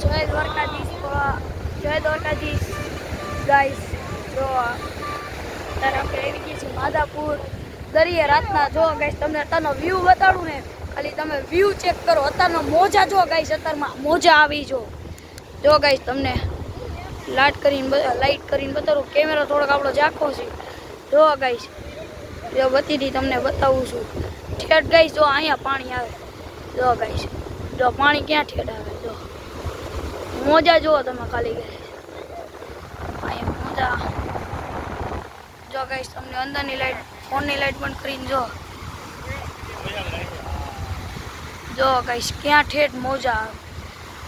જય દ્વારકાધીશ ગાઈસ। જો અત્યારે આપણે આવી ગઈ છીએ માધાપુર દરિયે રાતના। જો ગાઈસ તમને અત્યારનો વ્યૂ બતાડું ને, ખાલી તમે વ્યૂ ચેક કરો। અત્યારનો મોજા જો ગાઈસ, અત્યારમાં મોજા આવી જો ગાઈસ તમને લાઈટ કરીને બતાવું। કેમેરો થોડોક આપણો ઝાંખો છે। જો ગાઈસ, જો બતીથી તમને બતાવું છું। ઠેઠ ગાઈસ જો અહીંયા પાણી આવે। જો ગાઈસ, જો પાણી ક્યાં ઠેઠ આવે। જો મોજા જુઓ તમે ખાલી ગાઈસ, અહીંયા મોજા। જો ગાઈસ તમને અંદરની લાઈટ, ફોનની લાઈટ બંધ કરીને જો ગાઈસ ક્યાં ઠેઠ મોજા આવે।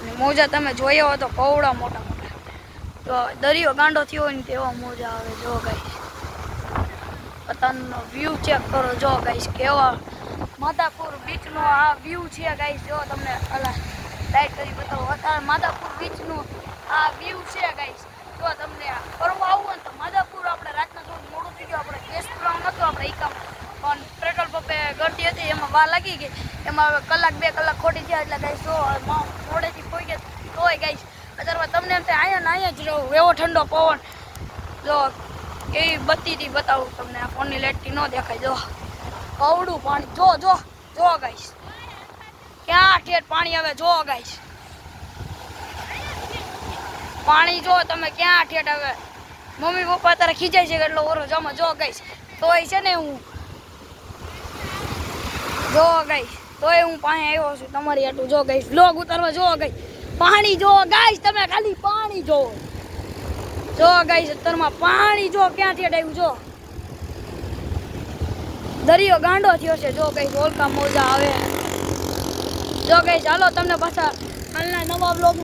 અને મોજા તમે જોયા હોય તો કવડા મોટા મોટા। તો દરિયો ગાંડો થયો હોય ને તેવા મોજા આવે। જો ગાઈસ અત્યારનો વ્યૂ ચેક કરો। જો ગાઈસ કેવા માધાપુર બીચનો આ વ્યૂ છે ગાઈસ। જો તમને લાઈટ કરી બતાવો। અત્યારે માધાપુર બીચનું આ વ્યૂ છે ગાઈસ। જો તમને ફરવા આવું ને તો માધાપુર આપણે રાતના થોડું મોડું થઈ ગયું। આપણે ગેસ પુરાવાનું નહોતું આપણે ઈકામાં, પણ પેટ્રોલ પંપે ગળતી હતી એમાં વાર લાગી ગઈ। એમાં હવે કલાક 2 કલાક ખોટી થયા એટલે ગાઈસ જો મોડેથી કોઈ ગયા તોય ગાઈસ અત્યારમાં તમને એમ થાય અહીંયા જ રહું। એવો ઠંડો પવન। જો એવી બત્તીથી બતાવું તમને, આ ફોનની લાઈટથી ન દેખાય। જો કવડું પાણી જો ગાઈસ ક્યાં ઠેઠ પાણી આવે। જો ગાઈસ પાણી જો તમે ક્યાં ઠેઠ આવે। મમ્મી પપ્પા તારે ખીજાય છે એટલો ઓરો જમા। જો ગાઈસ તોય છે ને હું તોય હું પાસે આવ્યો છું તમારી આટલું। જો ગાઈસ વ્લોગ ઉતારવા। જો ગાઈસ પાણી જો ગાઈસ, તમે ખાલી પાણી જો ગાઈસ અત્યારમાં પાણી જો ક્યાં ઠેઠ આવ્યું। જો દરિયો ગાંડો થયો છે। જો ગાઈસ ઓલકા મોજા આવે। જો ગાઈસ હાલો તમને પાછા કાલના નવા વ્લોગ